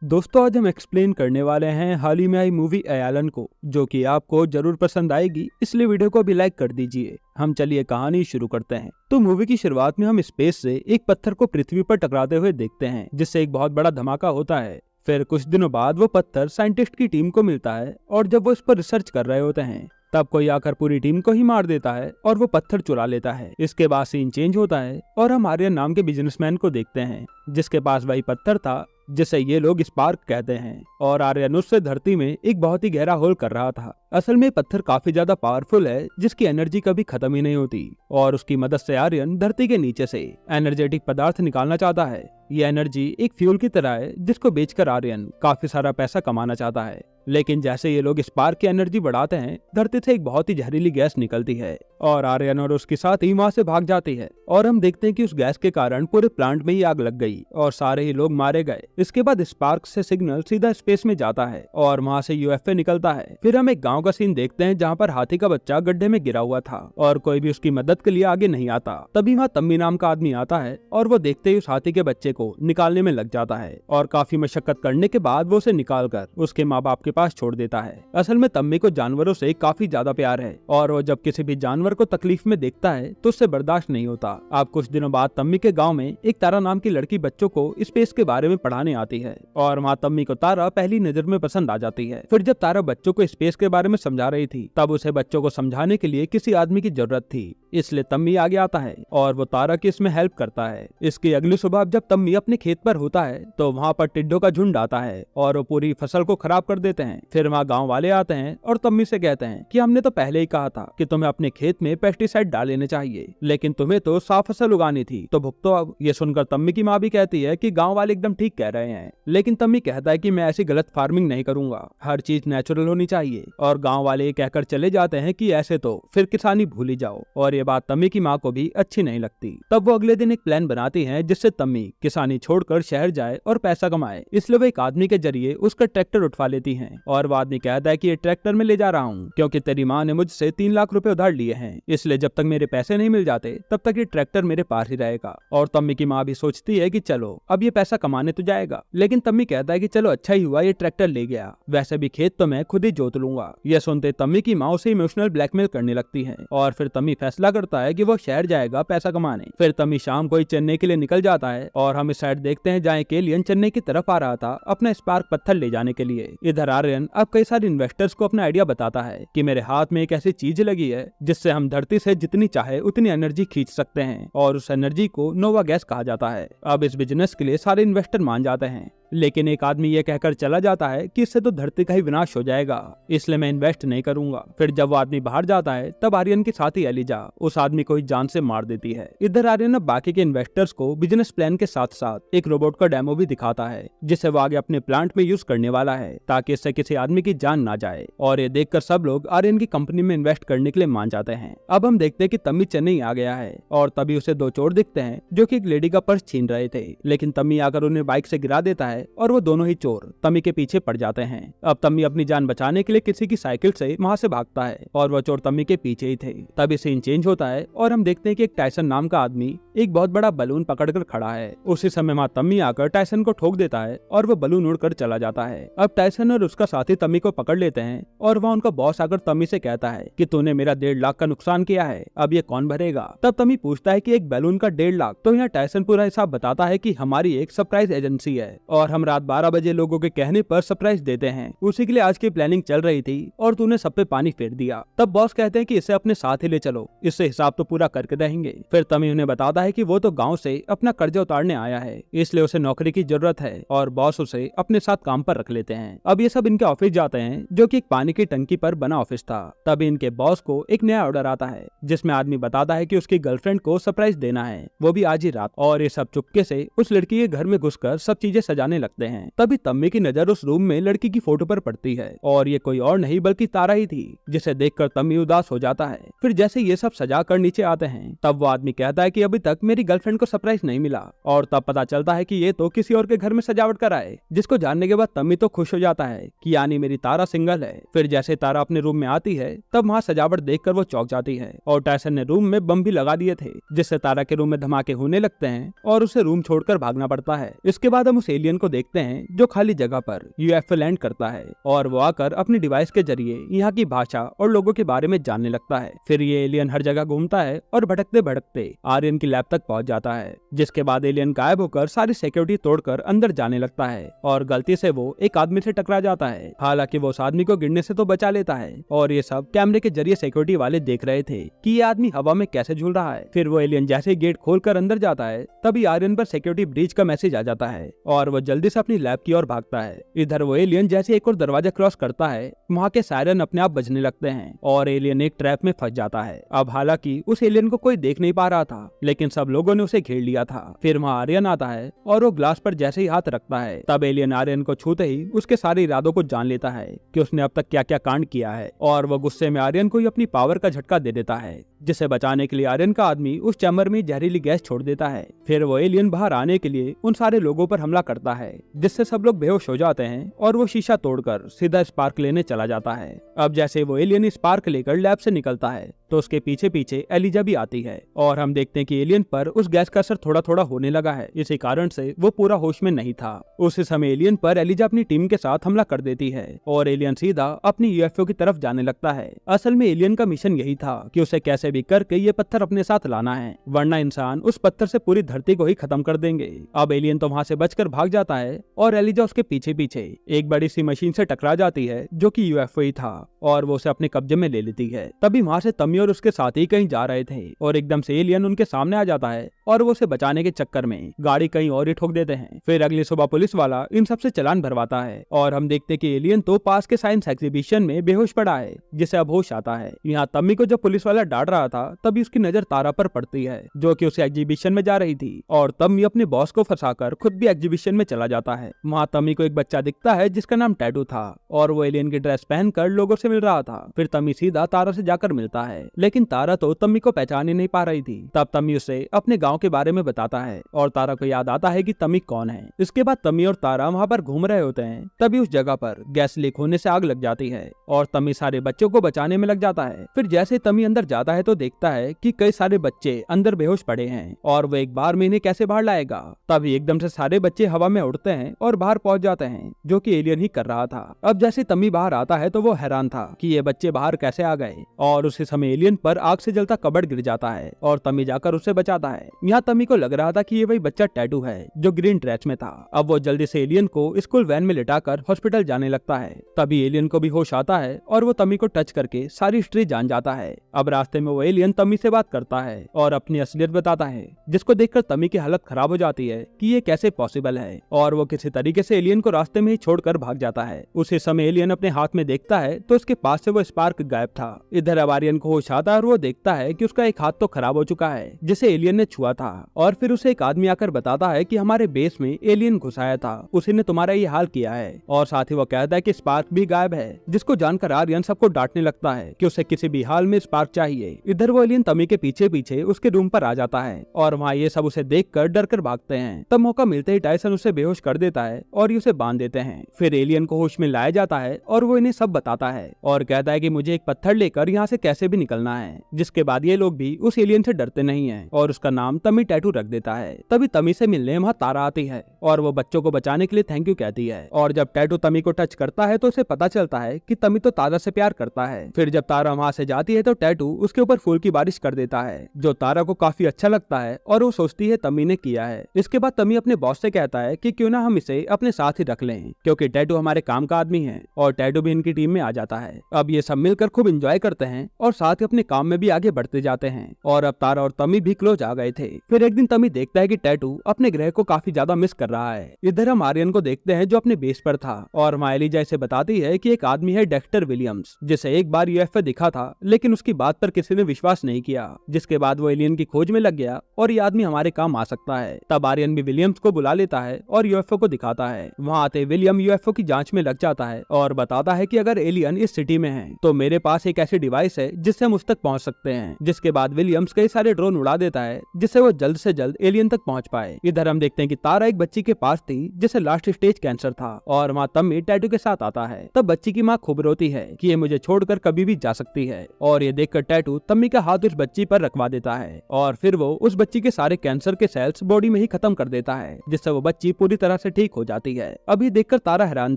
दोस्तों, आज हम एक्सप्लेन करने वाले हैं हाल ही में आई मूवी एलन को, जो कि आपको जरूर पसंद आएगी, इसलिए वीडियो को भी लाइक कर दीजिए। हम चलिए कहानी शुरू करते हैं। तो मूवी की शुरुआत में हम स्पेस से एक पत्थर को पृथ्वी पर टकराते हुए देखते हैं, जिससे एक बहुत बड़ा धमाका होता है। फिर कुछ दिनों बाद वो पत्थर साइंटिस्ट की टीम को मिलता है और जब वो इस पर रिसर्च कर रहे होते हैं तब कोई आकर पूरी टीम को ही मार देता है और वो पत्थर चुरा लेता है। इसके बाद सीन चेंज होता है और हम आर्यन नाम के बिजनेसमैन को देखते हैं, जिसके पास वही पत्थर था जिसे ये लोग स्पार्क कहते हैं, और आर्यन उससे धरती में एक बहुत ही गहरा होल कर रहा था। असल में पत्थर काफी ज्यादा पावरफुल है, जिसकी एनर्जी कभी खत्म ही नहीं होती, और उसकी मदद से आर्यन धरती के नीचे से एनर्जेटिक पदार्थ निकालना चाहता है। ये एनर्जी एक फ्यूल की तरह है, जिसको बेचकर आर्यन काफी सारा पैसा कमाना चाहता है। लेकिन जैसे ये लोग स्पार्क की एनर्जी बढ़ाते हैं, धरती से एक बहुत ही जहरीली गैस निकलती है और आर्यन और उसके साथी वहाँ से भाग जाती है। और हम देखते हैं कि उस गैस के कारण पूरे प्लांट में ही आग लग गई और सारे ही लोग मारे गए। इसके बाद स्पार्क से सिग्नल सीधा स्पेस में जाता है और वहाँ से यूएफओ निकलता है। फिर हम एक गाँव का सीन देखते हैं, जहाँ पर हाथी का बच्चा गड्ढे में गिरा हुआ था और कोई भी उसकी मदद के लिए आगे नहीं आता। तभी वहाँ तम्मी नाम का आदमी आता है और वो देखते ही उस हाथी के बच्चे को निकालने में लग जाता है और काफी मशक्कत करने के बाद वो उसे निकालकर उसके माँ बाप के पास छोड़ देता है। असल में तम्मी को जानवरों से काफी ज्यादा प्यार है और वो जब किसी भी जानवर को तकलीफ में देखता है तो उससे बर्दाश्त नहीं होता। अब कुछ दिनों बाद तम्मी के गांव में एक तारा नाम की लड़की बच्चों को स्पेस के बारे में पढ़ाने आती है और वहाँ तम्मी को तारा पहली नजर में पसंद आ जाती है। फिर जब तारा बच्चों को स्पेस के बारे में समझा रही थी, तब उसे बच्चों को समझाने के लिए किसी आदमी की जरूरत थी, इसलिए तम्मी आगे आता है और वो तारा की इसमें हेल्प करता है। इसकी अगली सुबह जब तम्मी अपने खेत पर होता है तो वहाँ पर टिड्डों का झुंड आता है और वो पूरी फसल को खराब कर देते हैं। फिर वहाँ गाँव वाले आते हैं और तम्मी से कहते हैं कि हमने तो पहले ही कहा था कि तुम्हें अपने खेत में पेस्टिसाइड डाल लेने चाहिए, लेकिन तुम्हें तो साफ फसल उगानी थी, तो भुगतो अब। ये सुनकर तम्मी की माँ भी कहती है कि गाँव वाले एकदम ठीक कह रहे हैं, लेकिन तम्मी कहता है कि मैं ऐसी गलत फार्मिंग नहीं करूंगा, हर चीज नेचुरल होनी चाहिए। और गाँव वाले ये कहकर चले जाते हैं कि ऐसे तो फिर किसानी भूल ही जाओ। और ये बात तम्मी की माँ को भी अच्छी नहीं लगती। तब वो अगले दिन एक प्लान बनाती है जिससे तम्मी किसानी छोड़कर शहर जाए और पैसा कमाए। इसलिए वो एक आदमी के जरिए उसका ट्रैक्टर उठवा लेती है और वो आदमी कहता है कि ये ट्रैक्टर में ले जा रहा हूँ क्योंकि तेरी माँ ने मुझसे 3 लाख रुपए उधार लिए हैं, इसलिए जब तक मेरे पैसे नहीं मिल जाते तब तक ये ट्रैक्टर मेरे पास ही रहेगा। और तम्मी की माँ भी सोचती है कि चलो अब ये पैसा कमाने तो जाएगा, लेकिन तम्मी कहता है कि चलो अच्छा ही हुआ ये ट्रैक्टर ले गया, वैसे भी खेत तो मैं खुद ही जोत लूंगा। यह सुनते तम्मी की माँ उसे इमोशनल ब्लैकमेल करने लगती है और फिर तम्मी फैसला करता है कि वो शहर जाएगा पैसा कमाने। फिर तम्मी शाम को ही चेन्नई के लिए निकल जाता है और हम इस साइड देखते हैं जहाँ एक एलियन चेन्नई की तरफ आ रहा था अपना स्पार्क पत्थर ले जाने के लिए। इधर आर्यन अब कई सारे इन्वेस्टर्स को अपना आइडिया बताता है कि मेरे हाथ में एक ऐसी चीज लगी है जिससे हम धरती से जितनी चाहे उतनी एनर्जी खींच सकते हैं और उस एनर्जी को नोवा गैस कहा जाता है। अब इस बिजनेस के लिए सारे इन्वेस्टर मान जाते हैं, लेकिन एक आदमी ये कहकर चला जाता है कि इससे तो धरती का ही विनाश हो जाएगा, इसलिए मैं इन्वेस्ट नहीं करूंगा। फिर जब वो आदमी बाहर जाता है तब आर्यन की साथी एलिजा उस आदमी को ही जान से मार देती है। इधर आर्यन अब बाकी के इन्वेस्टर्स को बिजनेस प्लान के साथ साथ एक रोबोट का डेमो भी दिखाता है, जिसे वो आगे अपने प्लांट में यूज करने वाला है ताकि इससे किसी आदमी की जान ना जाए। और ये देखकर सब लोग आर्यन की कंपनी में इन्वेस्ट करने के लिए मान जाते हैं। अब हम देखते हैं कि तम्मी चेन्नई आ गया है और तभी उसे 2 चोर दिखते हैं जो कि एक लेडी का पर्स छीन रहे थे, लेकिन तम्मी आकर उन्हें बाइक से गिरा देता है और वो दोनों ही चोर तम्मी के पीछे पड़ जाते हैं। अब तम्मी अपनी जान बचाने के लिए किसी की साइकिल से वहाँ से भागता है और वो चोर तम्मी के पीछे ही थे। तभी सीन चेंज होता है और हम देखते हैं कि एक टाइसन नाम का आदमी एक बहुत बड़ा बलून पकड़कर खड़ा है। उसी समय वहाँ तम्मी आकर टाइसन को ठोक देता है और वो बलून उड़कर चला जाता है। अब टाइसन और उसका साथी तम्मी को पकड़ लेते हैं और वहाँ उनका बॉस आकर तम्मी से कहता है कि तूने मेरा 1.5 लाख का नुकसान किया है, अब ये कौन भरेगा। तब तम्मी पूछता है कि एक बैलून का 1.5 लाख। तो यहाँ टाइसन पूरा हिसाब बताता है कि हमारी एक सरप्राइज एजेंसी है और हम रात 12 बजे लोगों के कहने पर सरप्राइज देते हैं, उसी के लिए आज की प्लानिंग चल रही थी और तूने सब पे पानी फेर दिया। तब बॉस कहते हैं कि इसे अपने साथ ही ले चलो, इससे हिसाब तो पूरा करके रहेंगे। फिर तम्मी उन्हें बताता है कि वो तो गाँव से अपना कर्जा उतारने आया है, इसलिए उसे नौकरी की जरूरत है और बॉस उसे अपने साथ काम पर रख लेते हैं। अब ये सब इनके ऑफिस जाते हैं जो कि एक पानी की टंकी पर बना ऑफिस था। तभी इनके बॉस को एक नया ऑर्डर आता है जिसमें आदमी बताता है कि उसकी गर्लफ्रेंड को सरप्राइज देना है, वो भी आज ही रात। और ये सब चुपके से उस लड़की के घर में घुसकर सब चीजें सजाने लगते हैं। तभी तम्मी की नजर उस रूम में लड़की की फोटो पर पड़ती है और ये कोई और नहीं बल्कि तारा ही थी, जिसे देखकर तम्मी उदास हो जाता है। फिर जैसे ये सब सजा कर नीचे आते हैं तब वो आदमी कहता है कि अभी तक तक मेरी गर्लफ्रेंड को सरप्राइज नहीं मिला। और तब पता चलता है कि ये तो किसी और के घर में सजावट कराए, जिसको जानने के बाद तम्मी तो खुश हो जाता है कि यानी मेरी तारा सिंगल है। फिर जैसे तारा अपने रूम में आती है तब वहाँ सजावट देखकर वो चौंक जाती है और टायसन ने रूम में बम भी लगा दिए थे, जिससे तारा के रूम में धमाके होने लगते हैं और उसे रूम छोड़कर भागना पड़ता है। इसके बाद हम उस एलियन को देखते हैं जो खाली जगह पर यूएफओ लैंड करता है और वो आकर अपनी डिवाइस के जरिए यहाँ की भाषा और लोगों के बारे में जानने लगता है। फिर ये एलियन हर जगह घूमता है और भटकते भटकते आर्यन की लैब तक पहुंच जाता है, जिसके बाद एलियन गायब होकर सारी सिक्योरिटी तोड़कर अंदर जाने लगता है और गलती से वो एक आदमी से टकरा जाता है। हालांकि वो उस आदमी को गिरने से तो बचा लेता है और ये सब कैमरे के जरिए सिक्योरिटी वाले देख रहे थे कि ये आदमी हवा में कैसे झूल रहा है। फिर वो एलियन जैसे गेट खोलकर अंदर जाता है तभी आर्यन पर सिक्योरिटी ब्रीच का मैसेज आ जाता है और वो जल्दी से अपनी लैब की ओर भागता है। इधर वो एलियन जैसे एक और दरवाजा क्रॉस करता है वहाँ के सायरन अपने आप बजने लगते हैं और एलियन एक ट्रैप में फंस जाता है। अब हालांकि उस एलियन को कोई देख नहीं पा रहा था, लेकिन सब लोगों ने उसे घेर लिया था। फिर वहाँ आर्यन आता है और वो ग्लास पर जैसे ही हाथ रखता है तब एलियन आर्यन को छूते ही उसके सारे इरादों को जान लेता है कि उसने अब तक क्या क्या कांड किया है और वो गुस्से में आर्यन को ही अपनी पावर का झटका दे देता है, जिसे बचाने के लिए आर्यन का आदमी उस चैम्बर में जहरीली गैस छोड़ देता है। फिर वो एलियन बाहर आने के लिए उन सारे लोगों पर हमला करता है, जिससे सब लोग बेहोश हो जाते हैं और वो शीशा तोड़कर सीधा स्पार्क लेने चला जाता है। अब जैसे वो एलियन स्पार्क लेकर लैब से निकलता है तो उसके पीछे पीछे एलिजा भी आती है और हम देखते हैं कि एलियन पर उस गैस का असर थोड़ा थोड़ा होने लगा है, इसी कारण से वो पूरा होश में नहीं था। उस समय एलियन पर एलिजा अपनी टीम के साथ हमला कर देती है और एलियन सीधा अपनी यूएफओ की तरफ जाने लगता है। असल में एलियन का मिशन यही था कि उसे कैसे भी करके ये पत्थर अपने साथ लाना है, वरना इंसान उस पत्थर से पूरी धरती को ही खत्म कर देंगे। अब एलियन तो वहाँ से बचकर भाग जाता है और एलिजा उसके पीछे पीछे एक बड़ी सी मशीन से टकरा जाती है जो कि यूएफओ ही था और वो उसे अपने कब्जे में ले लेती है। तभी वहाँ से तमी और उसके साथी कहीं जा रहे थे और एकदम से एलियन उनके सामने आ जाता है और वो उसे बचाने के चक्कर में गाड़ी कहीं और ही ठोक देते हैं। फिर अगली सुबह पुलिस वाला इन सब से चालान भरवाता है और हम देखते कि एलियन तो पास के साइंस एग्जीबिशन में बेहोश पड़ा है, जिसे अब होश आता है। यहाँ तम्मी को जब पुलिस वाला डांट रहा था तभी उसकी नजर तारा पर पड़ती है जो कि उसे एग्जीबिशन में जा रही थी और तम्मी अपने बॉस को फंसाकर खुद भी एग्जीबिशन में चला जाता है। वहाँ तम्मी को एक बच्चा दिखता है जिसका नाम टैटू था और वो एलियन की ड्रेस पहनकर लोगों से मिल रहा था। फिर तम्मी सीधा तारा से जाकर मिलता है, लेकिन तारा तो तम्मी को पहचान ही नहीं पा रही थी। तब तम्मी उसे अपने गाँव के बारे में बताता है और तारा को याद आता है कि तम्मी कौन है। इसके बाद तम्मी और तारा वहाँ पर घूम रहे होते हैं, तभी उस जगह पर गैस लीक होने से आग लग जाती है और तम्मी सारे बच्चों को बचाने में लग जाता है। फिर जैसे तम्मी अंदर जाता है तो देखता है कि कई सारे बच्चे अंदर बेहोश पड़े हैं और वो एक बार में इन्हें कैसे बाहर लाएगा। तभी एकदम से सारे बच्चे हवा में उड़ते हैं और बाहर पहुंच जाते हैं, जो कि एलियन ही कर रहा था। अब जैसे तम्मी बाहर आता है तो वो हैरान था कि ये बच्चे बाहर कैसे आ गए और उसी समय एलियन पर आग से जलता कबड़ गिर जाता है और तम्मी जाकर उसे बचाता है। यहाँ तम्मी को लग रहा था कि ये वही बच्चा टैटू है जो ग्रीन ड्रेस में था। अब वो जल्दी से एलियन को स्कूल वैन में लिटाकर हॉस्पिटल जाने लगता है। तभी एलियन को भी होश आता है और वो तम्मी को टच करके सारी हिस्ट्री जान जाता है। अब रास्ते में वो एलियन तम्मी से बात करता है और अपनी असलियत बताता है, जिसको देखकर तम्मी की हालत खराब हो जाती है कि ये कैसे पॉसिबल है और वो किसी तरीके से एलियन को रास्ते में ही छोड़कर भाग जाता है। उसी समय एलियन अपने हाथ में देखता है तो उसके पास से वो स्पार्क गायब था। इधर अब आर्यन को होश आता है और वो देखता है कि उसका एक हाथ तो खराब हो चुका है जिसे एलियन ने छुआ था और फिर उसे एक आदमी आकर बताता है कि हमारे बेस में एलियन घुसाया था, उसी ने तुम्हारा ये हाल किया है। और साथ ही वो कहता है कि स्पार्क भी गायब है, जिसको जानकर आर्यन सबको डांटने लगता है कि उसे किसी भी हाल में स्पार्क चाहिए। इधर वो एलियन तमी के पीछे पीछे उसके रूम पर आ जाता है और वहाँ ये सब उसे देखकर डर कर भागते हैं। तब मौका मिलते ही टायसन उसे बेहोश कर देता है और उसे बांध देते हैं। फिर एलियन को होश में लाया जाता है और वो इन्हें सब बताता है और कहता है कि मुझे एक पत्थर लेकर यहाँ से कैसे भी निकलना है। जिसके बाद ये लोग भी उस एलियन से डरते नहीं है और उसका नाम तमी टैटू रख देता है। तभी तमी से मिलने वहाँ तारा आती है और वो बच्चों को बचाने के लिए थैंक यू कहती है और जब टैटू तमी को टच करता है तो उसे पता चलता है कि तमी तो तारा से प्यार करता है। फिर जब तारा वहाँ से जाती है तो टैटू उसके ऊपर फूल की बारिश कर देता है, जो तारा को काफी अच्छा लगता है और वो सोचती है तमी ने किया है। इसके बाद तमी अपने बॉस से कहता है कि क्यों ना हम इसे अपने साथ ही रख लें, क्योंकि टैटू हमारे काम का आदमी है और टैटू भी इनकी टीम में आ जाता है। अब ये सब मिलकर खूब एंजॉय करते हैं और साथ ही अपने काम में भी आगे बढ़ते जाते हैं और अब तारा और तमी भी क्लोज आ गए थे। फिर एक दिन तमी देखता है कि टैटू अपने ग्रह को काफी ज्यादा मिस कर रहा है। इधर हम आर्यन को देखते हैं जो अपने बेस पर था और एलिजा इसे बताती है कि एक आदमी है डेक्टर विलियम्स, जिसे एक बार यूएफओ दिखा था लेकिन उसकी बात पर किसी ने विश्वास नहीं किया। जिसके बाद वो एलियन की खोज में लग गया और ये आदमी हमारे काम आ सकता है। तब आर्यन भी विलियम्स को बुला लेता है और यूएफओ को दिखाता है। वहाँ आते विलियम यूएफओ की जांच में लग जाता है और बताता है कि अगर एलियन इस सिटी में है तो मेरे पास एक ऐसी डिवाइस है जिससे हम उस तक पहुँच सकते हैं। जिसके बाद विलियम्स कई सारे ड्रोन उड़ा देता है जिससे जिससे वो जल्द से जल्द एलियन तक पहुंच पाए। इधर हम देखते हैं कि तारा एक बच्ची के पास थी जिसे लास्ट स्टेज कैंसर था और वहाँ तम्मी टैटू के साथ आता है। तब बच्ची की माँ खूब रोती है कि ये मुझे छोड़कर कभी भी जा सकती है और ये देखकर टैटू तम्मी का हाथ उस बच्ची पर रखवा देता है और फिर वो उस बच्ची के सारे कैंसर के सेल्स बॉडी में ही खत्म कर देता है, जिससे वो बच्ची पूरी तरह से ठीक हो जाती है। अभी देखकर तारा हैरान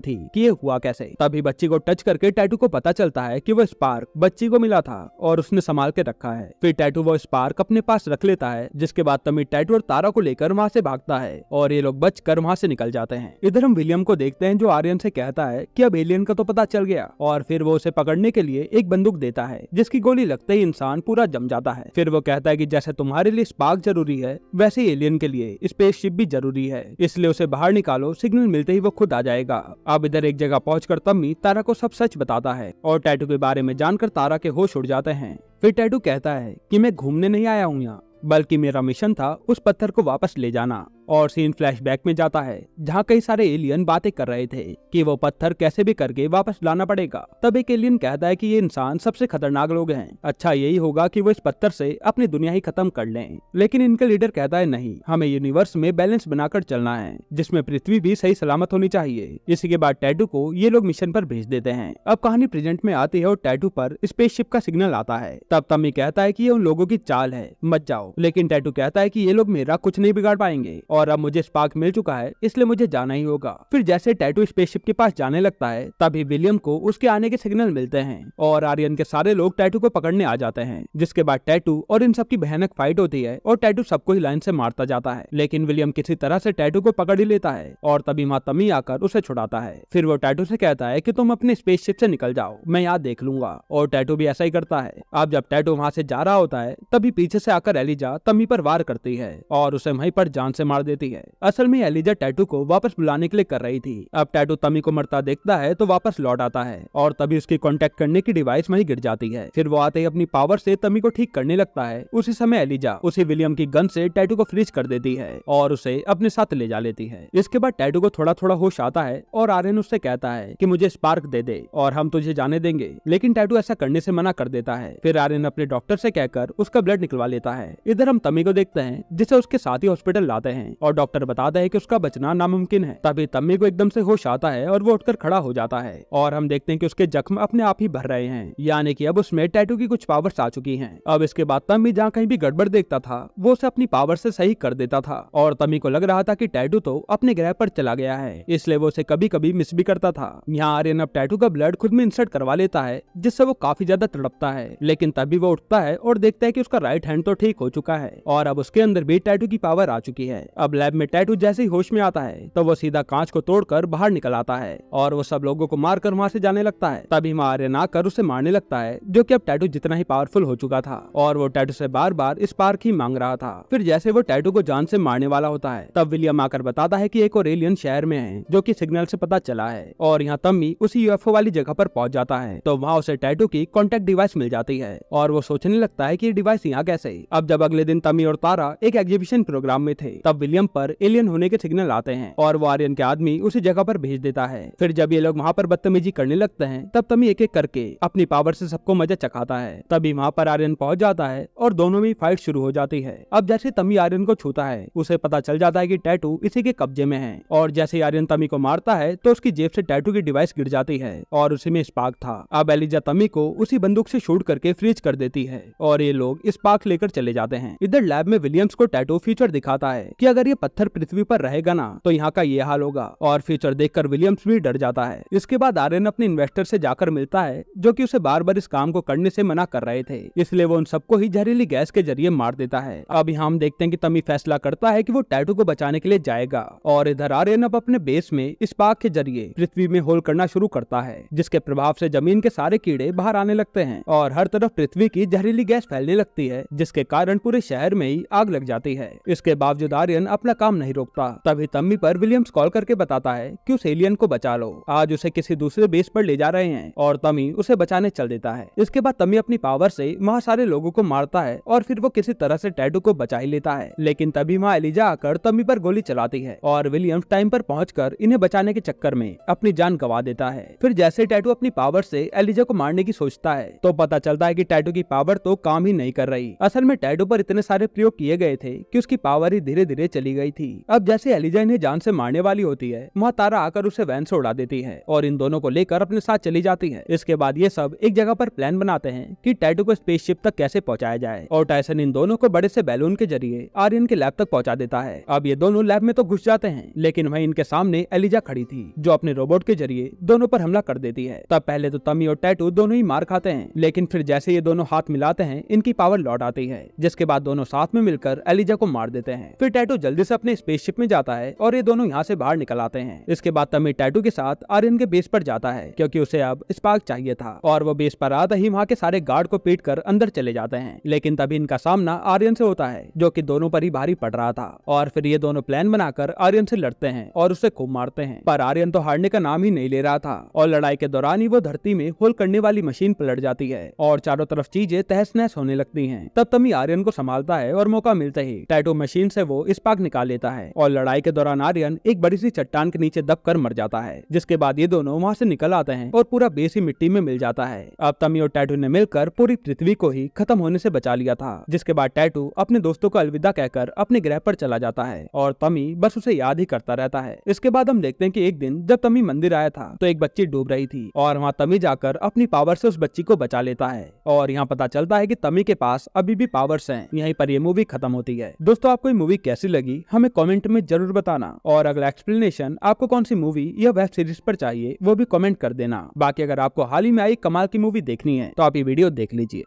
थी कि ये हुआ कैसे। तभी बच्ची को टच करके टैटू को पता चलता है कि वो स्पार्क बच्ची को मिला था और उसने संभाल के रखा है। फिर टैटू वो स्पार्क अपने पास रख लेता है, जिसके बाद तम्मी टैटू और तारा को लेकर वहाँ से भागता है और ये लोग बचकर वहाँ से निकल जाते हैं। इधर हम विलियम को देखते हैं जो आर्यन से कहता है कि अब एलियन का तो पता चल गया और फिर वो उसे पकड़ने के लिए एक बंदूक देता है, जिसकी गोली लगते ही इंसान पूरा जम जाता है। फिर वो कहता है कि जैसे तुम्हारे लिए स्पार्क जरूरी है वैसे ही एलियन के लिए स्पेसशिप भी जरूरी है, इसलिए उसे बाहर निकालो, सिग्नल मिलते ही वो खुद आ जाएगा। अब इधर एक जगह पहुंचकर तम्मी तारा को सब सच बताता है और टैटू के बारे में जानकर तारा के होश उड़ जाते हैं। फिर टैटू कहता है कि मैं घूमने नहीं आया हूँ यहाँ, बल्कि मेरा मिशन था उस पत्थर को वापस ले जाना। और सीन फ्लैशबैक में जाता है जहाँ कई सारे एलियन बातें कर रहे थे कि वो पत्थर कैसे भी करके वापस लाना पड़ेगा। तब एक एलियन कहता है कि ये इंसान सबसे खतरनाक लोग हैं, अच्छा यही होगा कि वो इस पत्थर से अपनी दुनिया ही खत्म कर लें। लेकिन इनका लीडर कहता है नहीं, हमें यूनिवर्स में बैलेंस बनाकर चलना है, जिसमें पृथ्वी भी सही सलामत होनी चाहिए। इसी के बाद टैटू को ये लोग मिशन पर भेज देते हैं। अब कहानी प्रेजेंट में आती है और टैटू पर स्पेसशिप का सिग्नल आता है। तब तम्मी कहता है कि ये उन लोगों की चाल है, मत जाओ। लेकिन टैटू कहता है कि ये लोग मेरा कुछ नहीं बिगाड़ पाएंगे और अब मुझे स्पार्क मिल चुका है, इसलिए मुझे जाना ही होगा। फिर जैसे टैटू स्पेसशिप के पास जाने लगता है तभी विलियम को उसके आने के सिग्नल मिलते हैं और आर्यन के सारे लोग टैटू को पकड़ने आ जाते हैं। जिसके बाद टैटू और इन सब की भयानक फाइट होती है और टैटू सबको ही लाइन से मारता जाता है, लेकिन विलियम किसी तरह से टैटू को पकड़ ही लेता है और तभी माँ तम्मी आकर उसे छुड़ाता है। फिर वो टैटू से कहता है कि तुम अपने स्पेसशिप से निकल जाओ, मैं यहाँ देख लूंगा, और टैटू भी ऐसा ही करता है। अब जब टैटू वहाँ से जा रहा होता है तभी पीछे से आकर एलिजा तम्मी पर वार करती है और उसे वहीं पर जान से मार देती है। असल में एलिजा टैटू को वापस बुलाने के लिए कर रही थी। अब टैटू तम्मी को मरता देखता है तो वापस लौट आता है और तभी उसकी कांटेक्ट करने की डिवाइस वहीं गिर जाती है। फिर वो आते ही अपनी पावर से तम्मी को ठीक करने लगता है। उसी समय एलिजा उसी विलियम की गन से टैटू को फ्रीज कर देती है और उसे अपने साथ ले जा लेती है। इसके बाद टैटू को थोड़ा थोड़ा होश आता है और आर्यन उससे कहता है कि मुझे स्पार्क दे दे और हम तुझे जाने देंगे, लेकिन टैटू ऐसा करने से मना कर देता है। फिर आर्यन अपने डॉक्टर से कहकर उसका ब्लड निकलवा लेता है। इधर हम तम्मी को देखते हैं जिसे उसके साथी हॉस्पिटल लाते हैं और डॉक्टर बताता है कि उसका बचना नामुमकिन है। तभी तम्मी को एकदम से होश आता है और वो उठकर खड़ा हो जाता है और हम देखते हैं कि उसके जख्म अपने आप ही भर रहे हैं, यानी कि अब उसमें टैटू की कुछ पावर्स आ चुकी हैं। अब इसके बाद तम्मी जहाँ कहीं भी गड़बड़ देखता था वो उसे अपनी पावर से सही कर देता था और तम्मी को लग रहा था कि टैटू तो अपने ग्रह पर चला गया है, इसलिए वो उसे कभी कभी मिस भी करता था। यहाँ आर्यन अब टैटू का ब्लड खुद में इंसर्ट करवा लेता है, जिससे वो काफी ज्यादा तड़पता है, लेकिन तभी वो उठता है और देखता है कि उसका राइट हैंड तो ठीक हो चुका है और अब उसके अंदर भी टैटू की पावर आ चुकी है। अब लैब में टैटू जैसे ही होश में आता है तो वो सीधा कांच को तोड़कर बाहर निकल आता है और वो सब लोगों को मारकर वहाँ से जाने लगता है। तभी आर्यन आकर उसे मारने लगता है, जो कि अब टैटू जितना ही पावरफुल हो चुका था और वो टैटू से बार बार स्पार्क ही मांग रहा था। फिर जैसे वो टैटू को जान से मारने वाला होता है तब विलियम आकर बताता है कि एक और एलियन शहर में है, जो कि सिग्नल से पता चला है और यहाँ तम्मी उसी यूएफओ वाली जगह पर पहुंच जाता है। तो वहाँ उसे टैटू की कॉन्टेक्ट डिवाइस मिल जाती है और वो सोचने लगता है कि ये डिवाइस यहाँ कैसे। अब जब अगले दिन तम्मी और तारा एक एग्जीबिशन प्रोग्राम में थे तब विलियम पर एलियन होने के सिग्नल आते हैं और वो आर्यन के आदमी उसी जगह पर भेज देता है। फिर जब ये लोग वहाँ पर बदतमीजी करने लगते हैं तब तम्मी एक एक करके अपनी पावर से सबको मजा चखाता है। तभी वहाँ पर आर्यन पहुंच जाता है और दोनों में फाइट शुरू हो जाती है। अब जैसे तम्मी आर्यन को छूता है उसे पता चल जाता है कि टैटू इसी के कब्जे में है और जैसे आर्यन तम्मी को मारता है तो उसकी जेब से टैटू की डिवाइस गिर जाती है और उसी में स्पार्क था। अब एलिजा तम्मी को उसी बंदूक से शूट करके फ्रीज कर देती है और ये लोग स्पार्क लेकर चले जाते हैं। इधर लैब में विलियम्स को टैटू फ्यूचर दिखाता है कि अगर ये पत्थर पृथ्वी पर रहेगा ना तो यहाँ का ये हाल होगा और फ्यूचर देखकर विलियम्स भी डर जाता है। इसके बाद आर्यन अपने इन्वेस्टर से जाकर मिलता है, जो कि उसे बार बार इस काम को करने से मना कर रहे थे, इसलिए वो उन सबको ही जहरीली गैस के जरिए मार देता है। अब यहाँ हम देखते हैं कि तम्मी फैसला करता है कि वो टैटू को बचाने के लिए जाएगा और इधर आर्यन अब अपने बेस में स्पार्क के जरिए पृथ्वी में होल करना शुरू करता है, जिसके प्रभाव से जमीन के सारे कीड़े बाहर आने लगते हैं और हर तरफ पृथ्वी की जहरीली गैस फैलने लगती है, जिसके कारण पूरे शहर में ही आग लग जाती है। इसके बावजूद आर्यन अपना काम नहीं रोकता। तभी तम्मी पर विलियम्स कॉल करके बताता है कि उस एलियन को बचा लो, आज उसे किसी दूसरे बेस पर ले जा रहे हैं, और तमी उसे बचाने चल देता है। इसके बाद तमी अपनी पावर से वहाँ सारे लोगों को मारता है और फिर वो किसी तरह से टैटू को बचा ही लेता है। लेकिन तभी वहाँ एलिजा आकर तमी पर गोली चलाती है और विलियम्स टाइम पर पहुंचकर इन्हें बचाने के चक्कर में अपनी जान गंवा देता है। फिर जैसे टैटू अपनी पावर से एलिजा को मारने की सोचता है तो पता चलता है कि टैटू की पावर तो काम ही नहीं कर रही। असल में टैटू पर इतने सारे प्रयोग किए गए थे कि उसकी पावर ही धीरे धीरे चली गई थी। अब जैसे एलिजा इन्हें जान से मारने वाली होती है, वहाँ तारा आकर उसे वैन से उड़ा देती है और इन दोनों को लेकर अपने साथ चली जाती है। इसके बाद ये सब एक जगह पर प्लान बनाते हैं कि टैटू को स्पेसशिप तक कैसे पहुंचाया जाए, और टायसन इन दोनों को बड़े से बैलून के जरिए आर्यन के लैब तक पहुंचा देता है। अब ये दोनों लैब में तो घुस जाते हैं, लेकिन वहीं इनके सामने एलिजा खड़ी थी जो अपने रोबोट के जरिए दोनों पर हमला कर देती है। तब पहले तो तमी और टैटू दोनों ही मार खाते हैं, लेकिन फिर जैसे ये दोनों हाथ मिलाते हैं इनकी पावर लौट आती है, जिसके बाद दोनों साथ में मिलकर एलिजा को मार देते हैं। फिर टैटू जल्दी से अपने स्पेसशिप में जाता है और ये दोनों यहाँ से बाहर निकल आते हैं। इसके बाद तमी टैटू के साथ आर्यन के बेस पर जाता है क्योंकि उसे अब स्पार्क चाहिए था, और वो बेस पर आते ही वहाँ के सारे गार्ड को पीट कर अंदर चले जाते हैं। लेकिन तभी इनका सामना आर्यन से होता है जो कि दोनों पर ही भारी पड़ रहा था, और फिर ये दोनों प्लान बनाकर आर्यन से लड़ते हैं और उसे खूब मारते हैं। पर आर्यन तो हारने का नाम ही नहीं ले रहा था, और लड़ाई के दौरान ही वो धरती में होल करने वाली मशीन पलट जाती है और चारों तरफ चीजें तहस नहस होने लगती हैं। तब तमी आर्यन को संभालता है और मौका मिलते ही टैटू मशीन से वो स्पार्क निकाल लेता है, और लड़ाई के दौरान आर्यन एक बड़ी सी चट्टान के नीचे दबकर मर जाता है। जिसके बाद ये दोनों वहाँ से निकल आते हैं और पूरा बेस ही मिट्टी में मिल जाता है। अब तमी और टैटू ने मिलकर पूरी पृथ्वी को ही खत्म होने से बचा लिया था। जिसके बाद टैटू अपने दोस्तों को अलविदा कहकर अपने ग्रह पर चला जाता है और तमी बस उसे याद ही करता रहता है। इसके बाद हम देखते हैं कि एक दिन जब तमी मंदिर आया था तो एक बच्ची डूब रही थी, और वहाँ तमी जाकर अपनी पावर से उस बच्ची को बचा लेता है, और यहाँ पता चलता है कि तमी के पास अभी भी पावर्स हैं। यहीं पर ये मूवी खत्म होती है। दोस्तों, आपको ये मूवी कैसी लगी हमें कमेंट में जरूर बताना, और अगला एक्सप्लेनेशन आपको कौन सी मूवी या वेब सीरीज पर चाहिए वो भी कमेंट कर देना। बाकी अगर आपको हाल ही में आई कमाल की मूवी देखनी है तो आप ये वीडियो देख लीजिए।